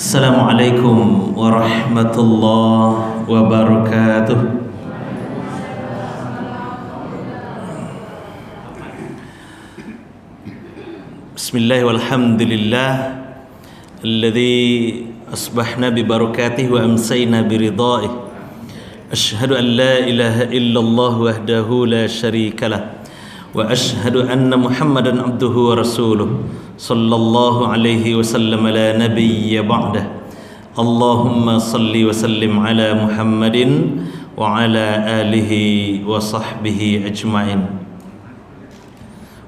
Assalamualaikum warahmatullahi wabarakatuh. Bismillah walhamdulillah alladzi asbahna bi barakatihi wa amsayna bi ridaihi. Asyhadu an la ilaha illallah wahdahu la syarikalah wa asyhadu anna Muhammadan abduhu wa rasuluh sallallahu alaihi wasallam la nabiyya ba'dah. Allahumma salli wa sallim ala Muhammadin wa ala alihi wa sahbihi ajma'in.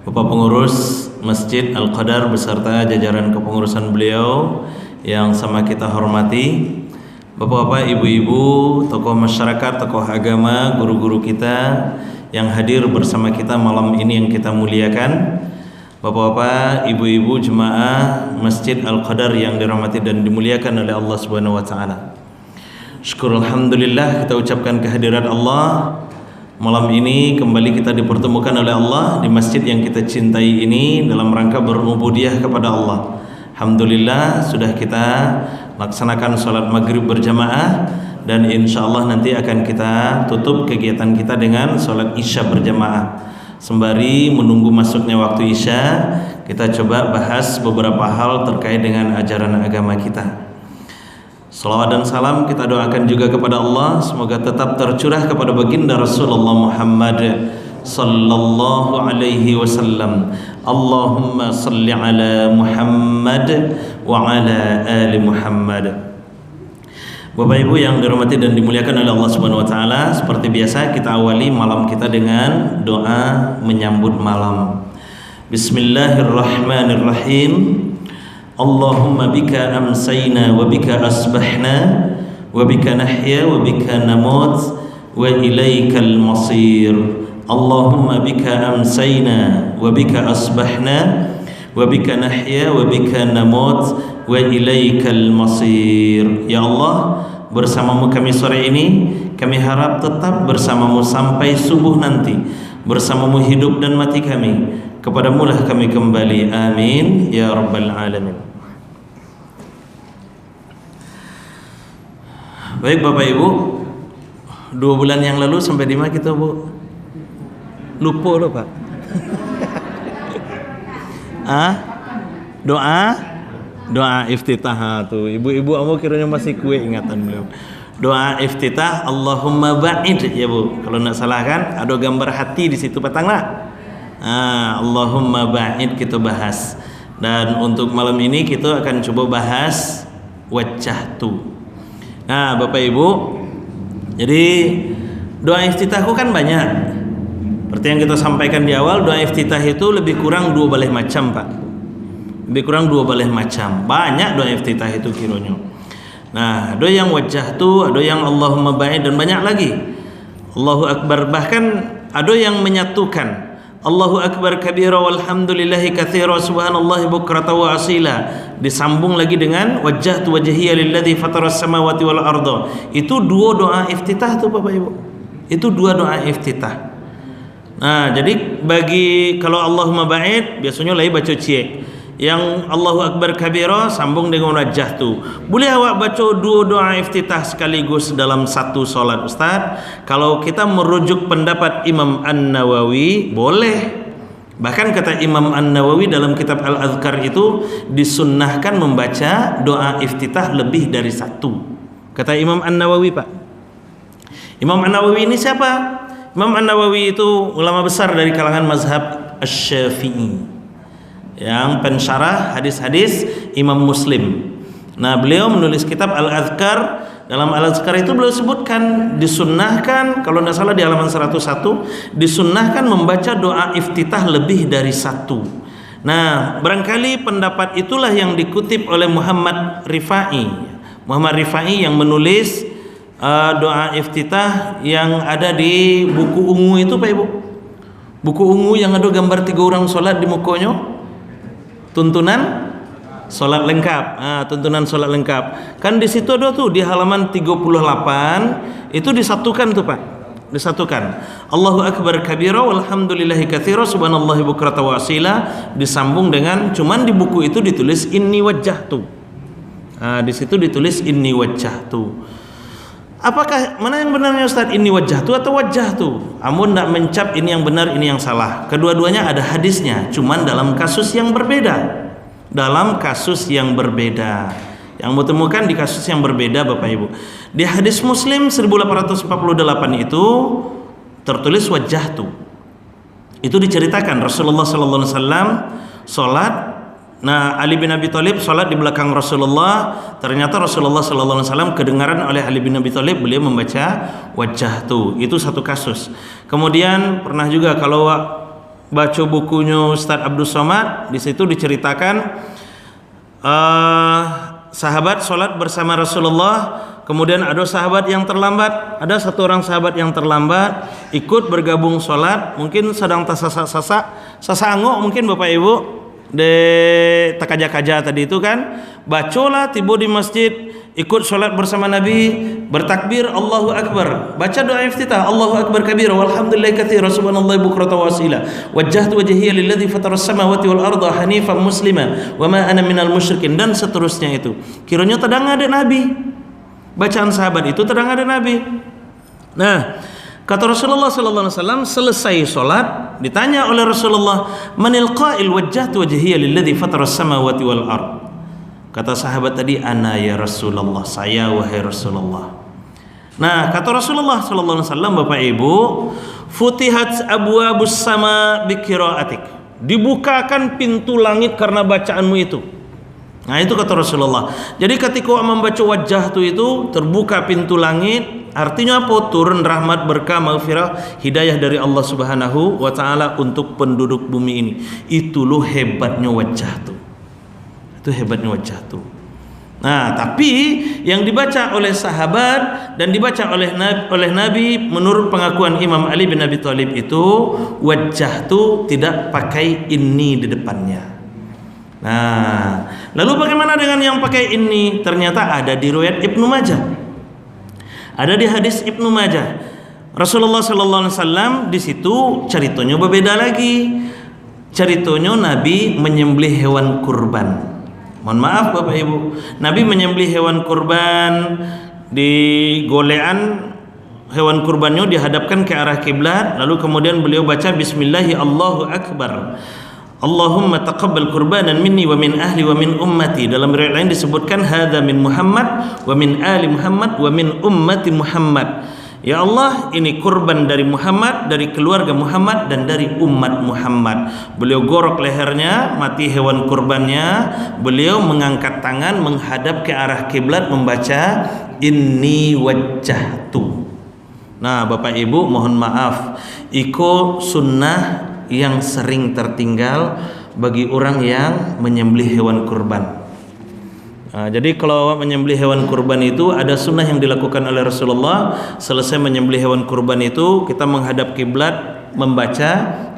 Bapak pengurus Masjid Al-Qadar beserta jajaran kepengurusan beliau yang sama kita hormati, bapak-bapak, ibu-ibu, tokoh masyarakat, tokoh agama, guru-guru kita yang hadir bersama kita malam ini yang kita muliakan, bapak-bapak, ibu-ibu jemaah Masjid Al-Qadar yang dirahmati dan dimuliakan oleh Allah Subhanahu wa taala. Syukur alhamdulillah kita ucapkan kehadirat Allah. Malam ini kembali kita dipertemukan oleh Allah di masjid yang kita cintai ini dalam rangka berubudiyah kepada Allah. Alhamdulillah sudah kita laksanakan sholat maghrib berjamaah, dan insya Allah nanti akan kita tutup kegiatan kita dengan sholat isya berjamaah. Sembari menunggu masuknya waktu isya, kita coba bahas beberapa hal terkait dengan ajaran agama kita. Salawat dan salam kita doakan juga kepada Allah, semoga tetap tercurah kepada baginda Rasulullah Muhammad sallallahu alaihi wasallam. Allahumma salli ala Muhammad wa ala ali Muhammad. Bapak Ibu yang dirahmati dan dimuliakan oleh Allah Subhanahu wa taala, seperti biasa kita awali malam kita dengan doa menyambut malam. Bismillahirrahmanirrahim. Allahumma bika amsayna wa bika asbahna wa bika nahya wa bika namut wa ilaikal masir. Allahumma bika amsayna wa bika asbahna wa bika nahya wa bika namut wa ilaikal masir. Ya Allah, bersamamu kami sore ini, kami harap tetap bersamamu sampai subuh nanti. Bersamamu hidup dan mati kami, kepadamu lah kami kembali. Amin ya rabbal alamin. Baik Bapak Ibu, 2 bulan yang lalu sampai di mana kita, Bu? Lupa loh Pak. Doa iftitah tuh. Ibu-ibu kamu kiranya masih kue ingatan beliau. Doa iftitah Allahumma ba'id ya Bu. Kalau enggak salah kan ada gambar hati di situ patanglah. Allahumma ba'id kita bahas. Dan untuk malam ini kita akan coba bahas wajah tu. Nah, Bapak Ibu, jadi doa iftitahku kan banyak. Seperti yang kita sampaikan di awal, doa iftitah itu lebih kurang 2 balih macam, Pak. Lebih kurang 2 balih macam. Banyak doa iftitah itu kiranya. Nah, ada yang wajah tu, ada yang Allahumma ba'id, dan banyak lagi. Allahu Akbar, bahkan ada yang menyatukan Allahu Akbar kabira walhamdulillahi katsira subhanallahi bukrata wa asila, disambung lagi dengan wajjahtu wajhiya lilladzi fataras samawati wal arda. Itu 2 doa iftitah tuh Bapak Ibu. Itu 2 doa iftitah. Nah, jadi bagi kalau Allahumma ba'id biasanya lagi baca cie. Yang Allahu Akbar kabira sambung dengan wajah tu. Boleh awak baca 2 doa iftitah sekaligus dalam satu solat, Ustaz? Kalau kita merujuk pendapat Imam An-Nawawi, boleh. Bahkan kata Imam An-Nawawi dalam kitab Al-Adhkar itu disunnahkan membaca doa iftitah lebih dari 1. Kata Imam An-Nawawi, Pak. Imam An-Nawawi ini siapa? Imam An-Nawawi itu ulama besar dari kalangan mazhab Asy-Syafi'i, yang pensyarah hadis-hadis Imam Muslim. Nah, beliau menulis kitab Al-Adhkar. Dalam Al-Adhkar itu beliau sebutkan disunnahkan, kalau tidak salah di halaman 101, disunnahkan membaca doa iftitah lebih dari 1. Nah, barangkali pendapat itulah yang dikutip oleh Muhammad Rifai. Muhammad Rifai yang menulis doa iftitah yang ada di buku ungu itu, Pak Ibu. Buku ungu yang ada gambar 3 orang sholat di mukanya. Tuntunan sholat lengkap, tuntunan sholat lengkap. Kan di situ ada tuh di halaman 38 itu disatukan tuh Pak, disatukan. Allahu Akbar kabira walhamdulillahi katsira subhanallahi bukrata wa asila, disambung dengan, cuman di buku itu ditulis inni wajjahtu. Di situ ditulis inni wajjahtu. Apakah mana yang benarnya Ustaz? Inni wajjahtu atau wajjahtu? Amun tidak mencap ini yang benar, ini yang salah. Kedua-duanya ada hadisnya, cuman dalam kasus yang berbeda. Dalam kasus yang berbeda. Yang ditemukan di kasus yang berbeda Bapak Ibu. Di hadis Muslim 1848 itu tertulis wajjahtu. Itu diceritakan Rasulullah sallallahu alaihi wasallam salat. Nah, Ali bin Abi Thalib salat di belakang Rasulullah. Ternyata Rasulullah sallallahu alaihi wasallam kedengaran oleh Ali bin Abi Thalib beliau membaca wajjahtu. Itu satu kasus. Kemudian pernah juga kalau baca bukunya Ustaz Abdul Somad, di situ diceritakan sahabat salat bersama Rasulullah. Kemudian ada sahabat yang terlambat, ada satu orang sahabat yang terlambat ikut bergabung sholat, mungkin sedang sasangok mungkin Bapak Ibu de takaja-kaja tadi itu kan, bacolah tiba di masjid, ikut sholat bersama Nabi, bertakbir Allahu Akbar, baca doa iftitah Allahu Akbar kabira walhamdulillahi katsira subhanallahi bukratan wa asila wajjahtu wajhiya lilladzi fataras samawati wal arda hanifan muslima wa ma ana minal musyrikin, dan seterusnya itu. Kiranya tedang ada Nabi. Bacaan sahabat itu terang ada Nabi. Nah, kata Rasulullah sallallahu alaihi wasallam selesai salat, ditanya oleh Rasulullah, "Manil qa'il wajjahtu wajhiya lilladzi fataras samawati wal ard." Kata sahabat tadi, "Ana ya Rasulullah, saya wahai Rasulullah." Nah, kata Rasulullah sallallahu alaihi wasallam, Bapak Ibu, "Futihat abwabus sama biqiraatik." Dibukakan pintu langit karena bacaanmu itu. Nah, itu kata Rasulullah. Jadi ketika membaca wajjahtu itu terbuka pintu langit, artinya apa? Turun rahmat, berkah, maghfirah, hidayah dari Allah Subhanahu wa taala untuk penduduk bumi ini. Itu loh hebatnya wajjahtu. Itu hebatnya wajjahtu. Nah, tapi yang dibaca oleh sahabat dan dibaca oleh Nabi menurut pengakuan Imam Ali bin Abi Thalib itu wajjahtu tidak pakai ini di depannya. Nah, lalu bagaimana dengan yang pakai ini? Ternyata ada di riwayat Ibnu Majah. Ada di hadis Ibnu Majah. Rasulullah sallallahu alaihi wasallam di situ ceritanya berbeda lagi. Ceritanya Nabi menyembelih hewan kurban. Mohon maaf Bapak Ibu, Nabi menyembelih hewan kurban di golean. Hewan kurbannya dihadapkan ke arah kiblat, lalu kemudian beliau baca bismillahi Allahu Akbar. Allahumma taqabbal qurbanan minni wa min ahli wa min ummati. Dalam riwayat lain disebutkan hadza min Muhammad wa min ali Muhammad wa min ummati Muhammad. Ya Allah, ini kurban dari Muhammad, dari keluarga Muhammad dan dari umat Muhammad. Beliau gorok lehernya, mati hewan kurbannya. Beliau mengangkat tangan menghadap ke arah kiblat membaca inni wajjahtu. Nah, Bapak Ibu mohon maaf, iko sunnah yang sering tertinggal bagi orang yang menyembelih hewan kurban. Nah, jadi kalau menyembelih hewan kurban itu ada sunnah yang dilakukan oleh Rasulullah. Selesai menyembelih hewan kurban itu kita menghadap kiblat membaca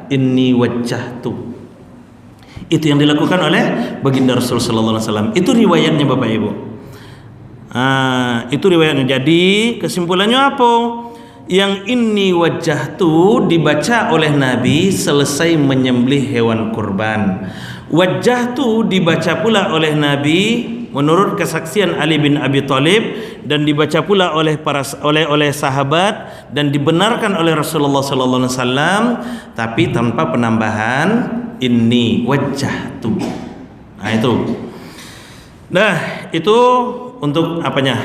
inni wajjahtu. Itu yang dilakukan oleh baginda Rasul sallallahu alaihi wasallam. Itu riwayatnya Bapak Ibu. Itu riwayatnya. Jadi kesimpulannya apa? Yang ini wajjahtu dibaca oleh Nabi selesai menyembelih hewan kurban. Wajjahtu dibaca pula oleh Nabi menurut kesaksian Ali bin Abi Thalib dan dibaca pula oleh sahabat dan dibenarkan oleh Rasulullah sallallahu alaihi wasallam, tapi tanpa penambahan ini wajjahtu. Nah, itu. Nah, itu untuk apanya?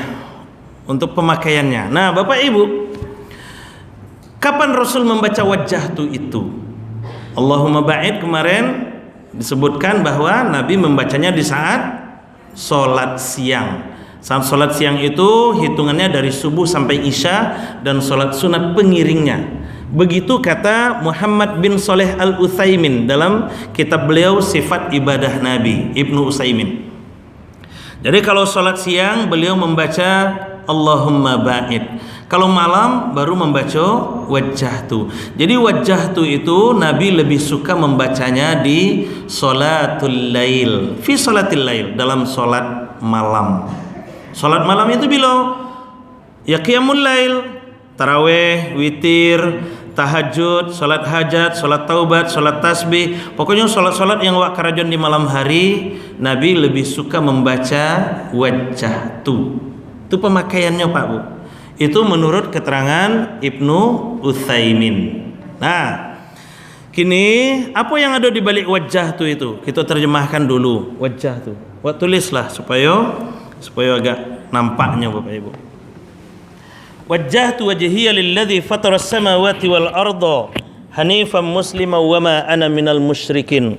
Untuk pemakaiannya. Nah, Bapak Ibu, kapan Rasul membaca wajjahtu itu? Allahumma ba'id kemarin disebutkan bahwa Nabi membacanya di saat sholat siang. Saat sholat siang itu hitungannya dari subuh sampai isya dan sholat sunat pengiringnya. Begitu kata Muhammad bin Shalih Al-Utsaimin dalam kitab beliau Sifat Ibadah Nabi, Ibnu Utsaimin. Jadi kalau sholat siang beliau membaca Allahumma ba'id. Kalau malam baru membaca wajjahtu. Jadi wajjahtu itu Nabi lebih suka membacanya di sholatul lail, fi sholatil lail, dalam sholat malam. Sholat malam itu bila ya qiyamul lail, tarawih, witir, tahajud, salat hajat, salat taubat, salat tasbih, pokoknya salat-salat yang wak karajon di malam hari, Nabi lebih suka membaca wajah tu. Itu pemakaiannya Pak Bu. Itu menurut keterangan Ibnu Utsaimin. Nah, kini apa yang ada di balik wajah tu itu? Kita terjemahkan dulu wajah tu. Buat tulislah supaya agak nampaknya Bapak Ibu. Wajjahtu wajhiya lilladzi fatara as-samawati wal arda hanifan musliman wa ma ana minal musyrikin.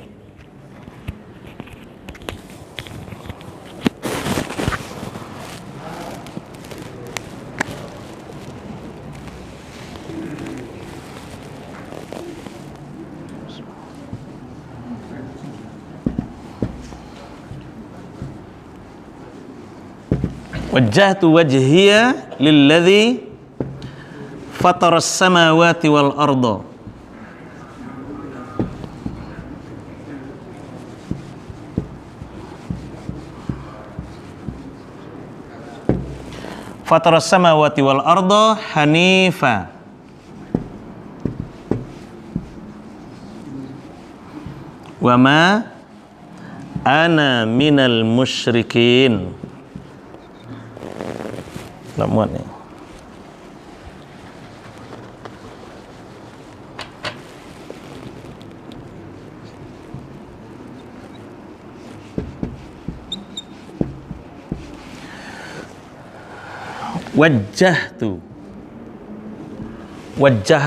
Wajjahtu wajhiya lilladzi fatara as-samawati wal arda. Fatara as-samawati wal arda hanifa. Wa ma ana minal musyrikin. Tak muat ni. Wajah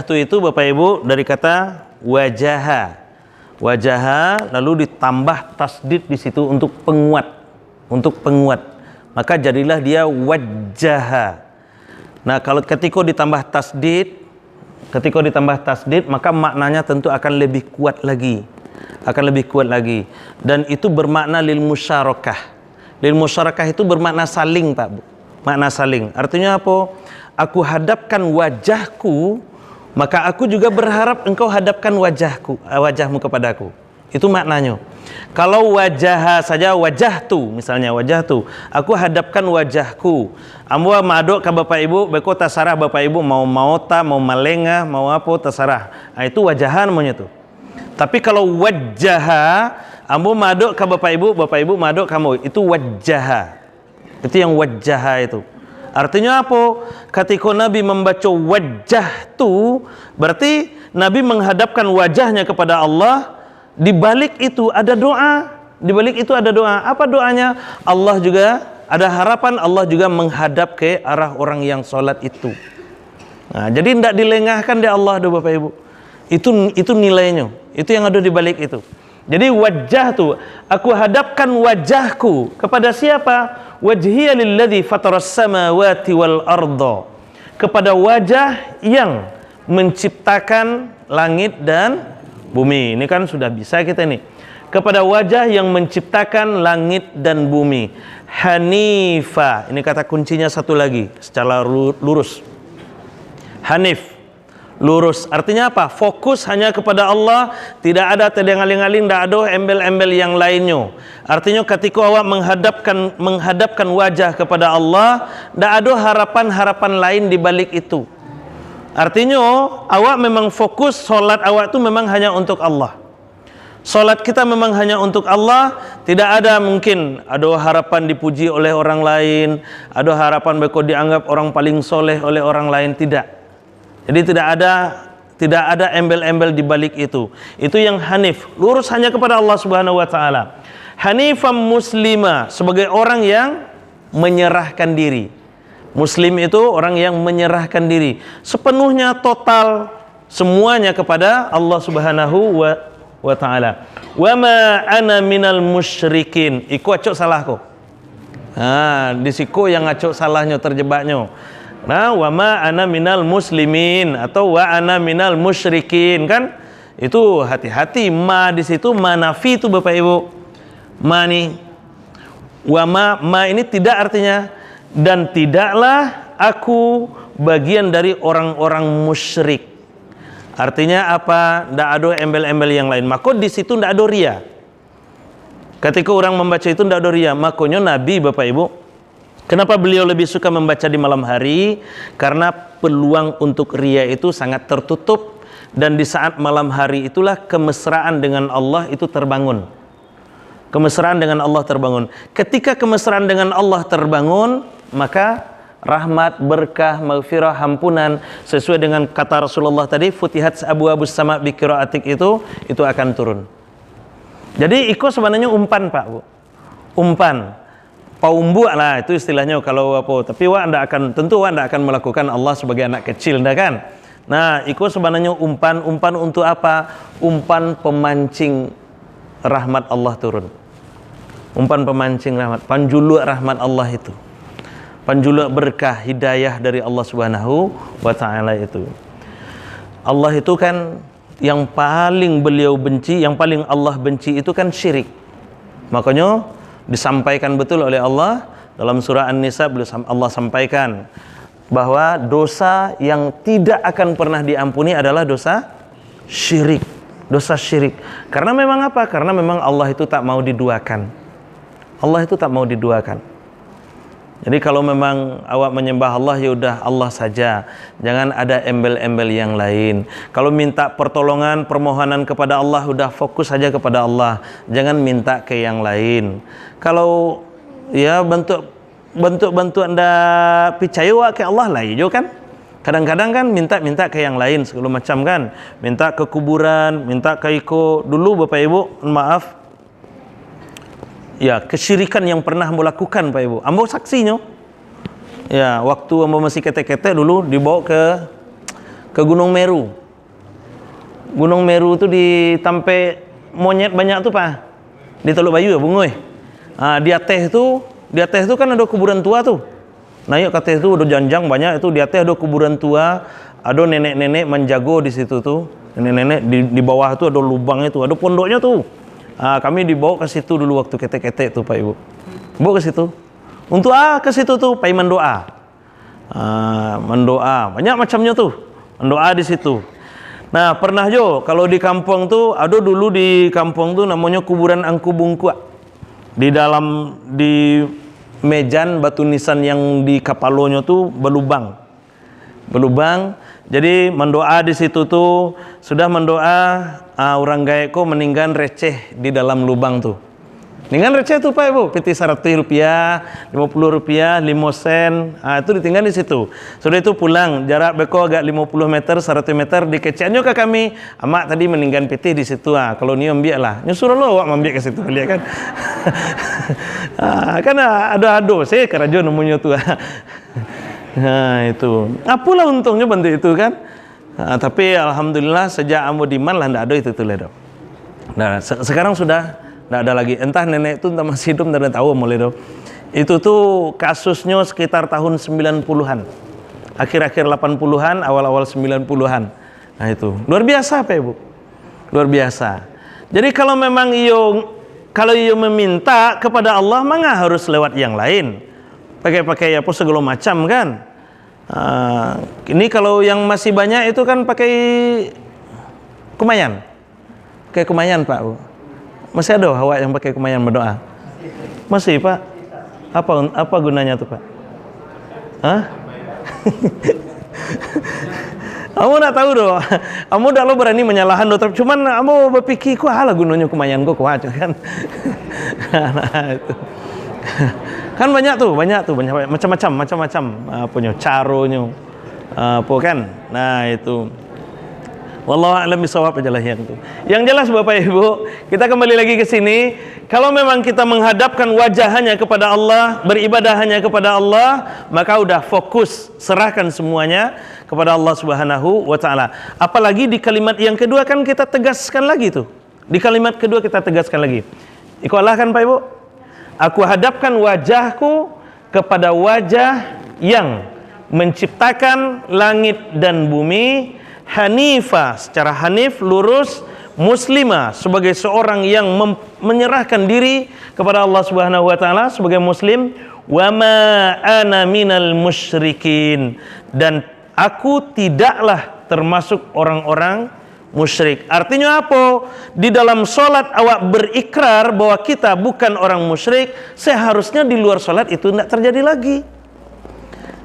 tu itu Bapak Ibu dari kata wajaha. Wajaha lalu ditambah tasdid di situ untuk penguat. Maka jadilah dia wajjaha. Nah, kalau ketika ditambah tasdid, maka maknanya tentu akan lebih kuat lagi. Dan itu bermakna lil musyarakah. Lil musyarakah itu bermakna saling, Pak Bu. Makna saling. Artinya apa? Aku hadapkan wajahku, maka aku juga berharap engkau hadapkan wajahmu kepadaku. Itu maknanya. Kalau wajah saja wajahtu, misalnya wajahtu, aku hadapkan wajahku. Amwa madok ke Bapak Ibu, beko tasarah Bapak Ibu mau maota, mau malengah, mau apa tasarah. Nah, itu wajahan namanya tuh. Tapi kalau wajaha, ambo madok ke Bapak Ibu madok kamu, itu wajaha. Itu yang wajaha itu. Artinya apa? Ketika Nabi membaca wajah tu, berarti Nabi menghadapkan wajahnya kepada Allah. Di balik itu ada doa. Apa doanya? Allah juga ada harapan, Allah juga menghadap ke arah orang yang sholat itu. Nah, jadi tidak dilengahkan di Allah do Bapak Ibu. Itu nilainya. Itu yang ada di balik itu. Jadi wajah tu, aku hadapkan wajahku kepada siapa? Wajhiya lilladzi fataras samawati wal arda. Kepada wajah yang menciptakan langit dan bumi. Ini kan sudah bisa kita nih. Kepada wajah yang menciptakan langit dan bumi. Hanifa. Ini kata kuncinya satu lagi secara lurus. Hanif. Lurus. Artinya apa? Fokus hanya kepada Allah. Tidak ada tedengaling-aling, tidak ada embel-embel yang lainnya. Artinya ketika awak menghadapkan wajah kepada Allah, tidak ada harapan-harapan lain di balik itu. Artinya awak memang fokus, solat awak itu memang hanya untuk Allah. Solat kita memang hanya untuk Allah. Tidak ada mungkin ada harapan dipuji oleh orang lain, ada harapan beko dianggap orang paling soleh oleh orang lain. Tidak. Jadi tidak ada embel-embel di balik itu. Itu yang hanif, lurus hanya kepada Allah Subhanahu wa taala. Hanifam muslima, sebagai orang yang menyerahkan diri. Muslim itu orang yang menyerahkan diri sepenuhnya, total, semuanya kepada Allah Subhanahu wa taala. Wa ma ana minal musyrikin. Iku acok salahku. Nah, di siku yang acok salahnya, terjebaknya. Nah, wa ma ana minal muslimin atau wa ana minal musyrikin, kan? Itu hati-hati, ma di situ manafi itu Bapak Ibu. Ma nih. Wa ma ini tidak artinya dan tidaklah aku bagian dari orang-orang musyrik. Artinya apa? Tidak ada embel-embel yang lain. Maka di situ tidak ada ria. Ketika orang membaca itu tidak ada ria. Makanya Nabi, Bapak Ibu, kenapa beliau lebih suka membaca di malam hari? Karena peluang untuk ria itu sangat tertutup. Dan di saat malam hari itulah kemesraan dengan Allah itu terbangun. Kemesraan dengan Allah terbangun. Ketika kemesraan dengan Allah terbangun, maka rahmat, berkah, maghfirah, ampunan sesuai dengan kata Rasulullah tadi, futihat abwaabus sama' bi qiraatik itu akan turun. Jadi itu sebenarnya umpan, Pak, Bu. Umpan. Paumbu lah itu istilahnya kalau apa. Tapi anda akan melakukan Allah sebagai anak kecil, dah kan? Nah, itu sebenarnya umpan untuk apa? Umpan pemancing rahmat Allah turun. Umpan pemancing rahmat, panjuluk rahmat Allah itu. Panjuluk berkah hidayah dari Allah Subhanahu wa taala itu. Allah itu kan yang paling beliau benci, yang paling Allah benci itu kan syirik. Makanya disampaikan betul oleh Allah dalam surah An-Nisa, Allah sampaikan bahwa dosa yang tidak akan pernah diampuni adalah dosa syirik. Dosa syirik. Karena memang apa? Karena memang Allah itu tak mau diduakan. Allah itu tak mau diduakan. Jadi kalau memang awak menyembah Allah, ya udah Allah saja. Jangan ada embel-embel yang lain. Kalau minta pertolongan, permohonan kepada Allah, udah fokus saja kepada Allah. Jangan minta ke yang lain. Kalau ya bentuk Anda percaya ke Allah lah, ya kan? Kadang-kadang kan minta ke yang lain segala macam kan, minta ke kuburan, minta ke iko. Dulu Bapak Ibu, maaf, ya kesyirikan yang pernah ambo lakukan Pak Ibu, ambo saksinya. Ya waktu ambo masih kete-kete dulu dibawa ke Gunung Meru. Gunung Meru itu di tampe monyet banyak tuh Pak, di Teluk Bayu ya Bungoy. Di atas itu kan ada kuburan tua tuh. Nah, yuk kata itu udah janjang banyak itu, di atas ada kuburan tua, ada nenek-nenek menjago di situ tuh. Nenek-nenek di bawah itu ada lubang itu, ada pondoknya tuh. Kami dibawa ke situ dulu waktu ketek-ketek tuh Pak Ibu. Bawa ke situ. Untuk ke situ tuh Pak mendoa. Mendoa, banyak macamnya tuh. Mendoa di situ. Nah, pernah jo kalau di kampung tuh, ada dulu di kampung tuh namanya kuburan Angku Bungkua. Di mejan batu nisan yang di kapalonya tuh berlubang. Jadi mendoa di situ tuh, sudah mendoa orang gaeko meninggal receh di dalam lubang tuh. Meninggal receh tuh Pak Ibu, piti Rp100, Rp50, 5 sen. Itu ditinggal di situ. Sudah itu pulang, jarak beko agak 50 meter, 100 meter, dikeciannya ke kami. Amak tadi meninggal piti di situ. Kalau ni ambil lah. Nyuruh lo awak ambil ke situ lihat kan. Kan ada saya kerajo namanya tuh. Nah itu. Apalah untungnya bantu itu kan. Tapi alhamdulillah sejak ambo diman lah ndak ada itu tuh ledo. Nah sekarang sudah nggak ada lagi. Entah nenek itu entah masih hidup, nggak tahu mulai do. Itu tuh kasusnya sekitar tahun 90-an, akhir-akhir 80-an, awal-awal 90-an. Nah itu luar biasa Pak Ibu, luar biasa. Jadi kalau memang kalau meminta kepada Allah, maka harus lewat yang lain, pakai apa segala macam kan. Ini kalau yang masih banyak itu kan pakai kumayan, kayak kumayan Pak Bu. Masih ada awak yang pakai kumayan berdoa? Masih Pak? Apa gunanya tuh Pak? Kamu nak tahu doh? Kamu dah lo berani menyalahkan dokter. Cuman kamu berpikir kok halah gunanya kumayan kok aja kan? Nah, itu. Kan banyak macam-macam punya caronya apa kan? Nah itu. Wallahu a'lam bishawab aja lah yang itu. Yang jelas Bapak Ibu, kita kembali lagi ke sini. Kalau memang kita menghadapkan wajah hanya kepada Allah, beribadah hanya kepada Allah, maka udah fokus, serahkan semuanya kepada Allah Subhanahu wa taala. Apalagi di kalimat yang kedua kan kita tegaskan lagi tuh. Di kalimat kedua kita tegaskan lagi. Iku Allah kan Pak Ibu? Aku hadapkan wajahku kepada wajah yang menciptakan langit dan bumi, hanifah, secara hanif, lurus, muslimah, sebagai seorang yang menyerahkan diri kepada Allah Subhanahu wa taala sebagai muslim, wa ma ana minal musyrikin, dan aku tidaklah termasuk orang-orang musyrik. Artinya apa? Di dalam solat awak berikrar bahwa kita bukan orang musyrik, seharusnya di luar solat itu tidak terjadi lagi.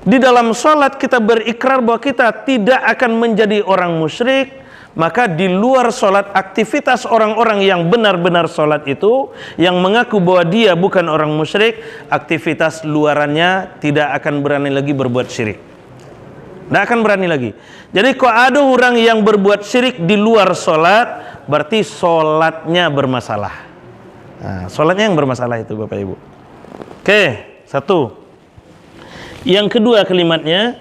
Di dalam sholat kita berikrar bahwa kita tidak akan menjadi orang musyrik, maka di luar sholat, aktivitas orang-orang yang benar-benar sholat itu, yang mengaku bahwa dia bukan orang musyrik, aktivitas luarannya tidak akan berani lagi berbuat syirik. Tidak akan berani lagi. Jadi kalau ada orang yang berbuat syirik di luar sholat, berarti sholatnya bermasalah. Nah, sholatnya yang bermasalah itu Bapak Ibu. Oke, satu. Yang kedua kalimatnya,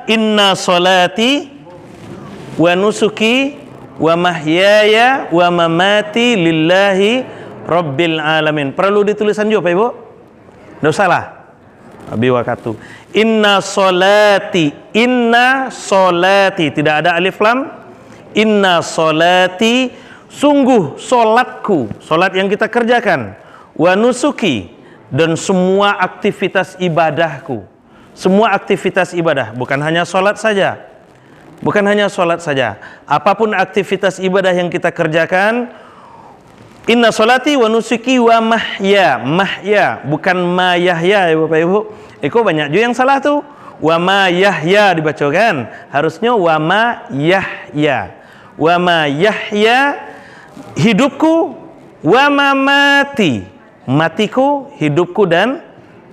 inna solati wa nusuki wa mahyaya wa mamati lillahi rabbil alamin. Perlu ditulisan juga Pak Ibu? Tidak usah lah. Abi wakatu. Inna solati, tidak ada alif lam. Inna solati, sungguh solatku, solat yang kita kerjakan. Wa nusuki, dan semua aktivitas ibadahku. Semua aktivitas ibadah, bukan hanya solat saja. Bukan hanya solat saja. Apapun aktivitas ibadah yang kita kerjakan, inna solati wa nusuki wa mahya. Mahya, bukan ma yahya ya Bapak Ibu. Eko banyak juga yang salah tuh. Wa ma yahya dibaca kan. Harusnya wa ma yahya. Wa ma yahya, hidupku, wa ma mati. Matiku, hidupku dan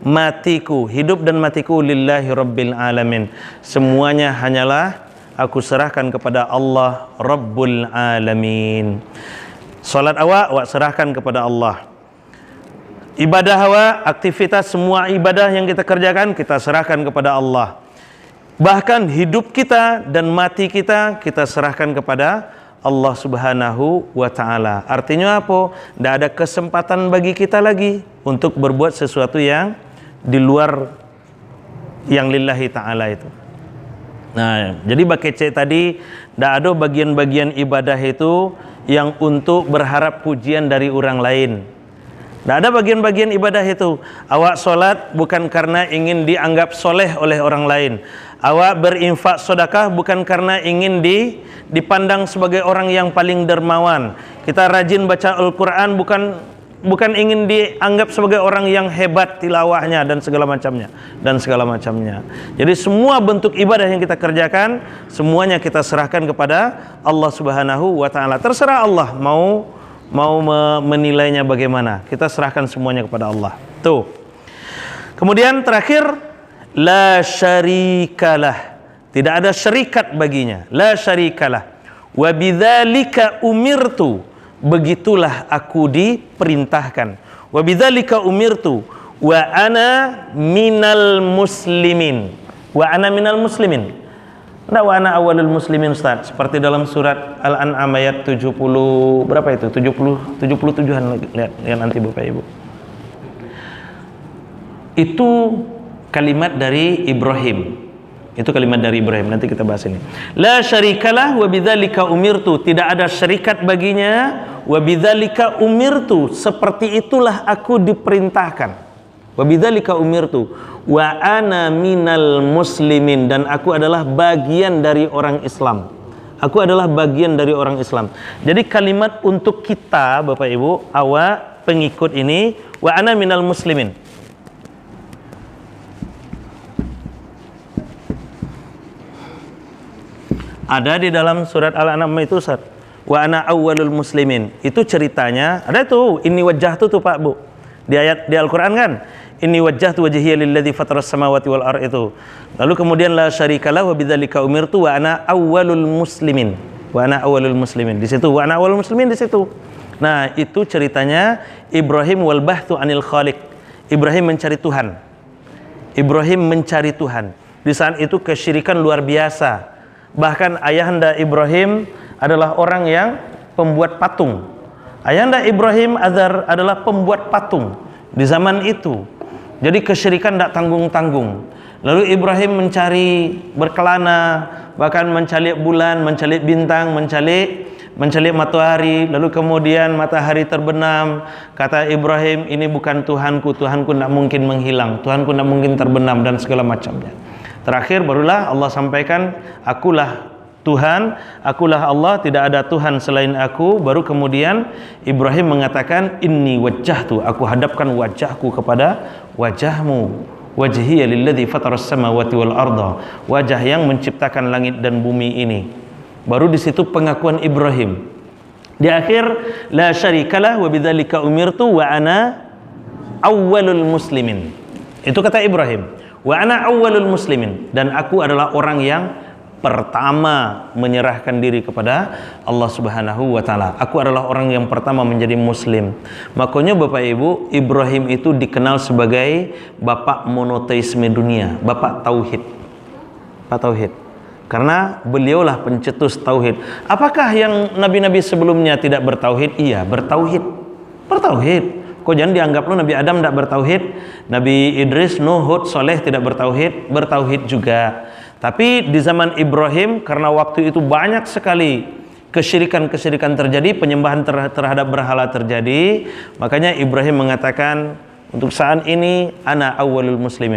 matiku. Hidup dan matiku lillahi rabbil alamin. Semuanya hanyalah aku serahkan kepada Allah Rabbul Alamin. Salat awak serahkan kepada Allah. Ibadah awak, aktivitas semua ibadah yang kita kerjakan, kita serahkan kepada Allah. Bahkan hidup kita dan mati kita, kita serahkan kepada Allah Subhanahu wa ta'ala. Artinya apa? Tidak ada kesempatan bagi kita lagi untuk berbuat sesuatu yang di luar yang lillahi ta'ala itu. Nah, jadi bakece tadi, tidak ada bagian-bagian ibadah itu yang untuk berharap pujian dari orang lain. Tidak ada bagian-bagian ibadah itu. Awak solat bukan karena ingin dianggap soleh oleh orang lain. Awak berinfak sedekah bukan karena ingin dipandang sebagai orang yang paling dermawan. Kita rajin baca Al-Quran bukan ingin dianggap sebagai orang yang hebat tilawahnya dan segala macamnya. Jadi semua bentuk ibadah yang kita kerjakan, semuanya kita serahkan kepada Allah Subhanahu wa ta'ala. Terserah Allah mau menilainya bagaimana. Kita serahkan semuanya kepada Allah. Tuh. Kemudian terakhir, la syarikalah. Tidak ada syarikat baginya. La syarikalah. Wa bidzalika umirtu. Begitulah aku diperintahkan. Wa bidzalika umirtu wa ana minal muslimin. Wa ana minal muslimin. Tidak wa ana awalul muslimin Ustaz. Seperti dalam surat Al-An'am ayat 70 berapa itu? 77-an lihat nanti Bapak Ibu. Itu kalimat dari Ibrahim. Itu kalimat dari Ibrahim. Nanti kita bahas ini. La syarikalah wa bidzalika umirtu. Tidak ada syarikat baginya. Wa bidzalika umirtu. Seperti itulah aku diperintahkan. Wa bidzalika umirtu. Wa ana minal muslimin. Dan aku adalah bagian dari orang Islam. Aku adalah bagian dari orang Islam. Jadi kalimat untuk kita Bapak Ibu, awak pengikut ini, wa ana minal muslimin. Ada di dalam surat Al-An'am itu Ustaz. Wa ana awwalul muslimin. Itu ceritanya, ada tuh, inni wajjahtu tuh Pak Bu. Di ayat di Al-Qur'an kan? Inni wajjahtu wajhiya lilladzi fataras samawati wal ardh itu. Lalu kemudian la syarikalah wa bidzalika umirtu wa ana awwalul muslimin. Wa ana awwalul muslimin. Di situ wa ana awwalul muslimin di situ. Nah, itu ceritanya Ibrahim wal bahthu anil khaliq. Ibrahim mencari Tuhan. Ibrahim mencari Tuhan. Di saat itu kesyirikan luar biasa. Bahkan ayahanda Ibrahim adalah orang yang pembuat patung. Ayahanda Ibrahim Azar adalah pembuat patung di zaman itu. Jadi kesyirikan tidak tanggung-tanggung. Lalu Ibrahim mencari berkelana, bahkan mencalik bulan, mencalik bintang, mencalik matahari. Lalu kemudian matahari terbenam. Kata Ibrahim, ini bukan Tuhanku. Tuhanku tidak mungkin menghilang. Tuhanku tidak mungkin terbenam dan segala macamnya. Terakhir barulah Allah sampaikan, akulah Tuhan, akulah Allah, tidak ada Tuhan selain aku. Baru kemudian Ibrahim mengatakan, inni wajjahtu, aku hadapkan wajahku kepada wajahmu. Wajhiya lilladzi fataras samawati wal arda, wajah yang menciptakan langit dan bumi ini. Baru di situ pengakuan Ibrahim. Di akhir, la syarikalah wa bidzalika umirtu wa ana awwalul muslimin. Itu kata Ibrahim. Wa ana awwalul muslimin, dan aku adalah orang yang pertama menyerahkan diri kepada Allah Subhanahu wa taala. Aku adalah orang yang pertama menjadi muslim. Makanya Bapak Ibu, Ibrahim itu dikenal sebagai bapak monoteisme dunia, bapak tauhid. Bapak tauhid. Karena beliaulah pencetus tauhid. Apakah yang nabi-nabi sebelumnya tidak bertauhid? Iya, bertauhid. Bertauhid. Kok jangan dianggap lu Nabi Adam tidak bertauhid, Nabi Idris, Nuh, Hud, Soleh tidak bertauhid, bertauhid juga. Tapi di zaman Ibrahim, karena waktu itu banyak sekali kesyirikan-kesyirikan terjadi, penyembahan terhadap berhala terjadi, makanya Ibrahim mengatakan, untuk saat ini ana awwalul muslimin.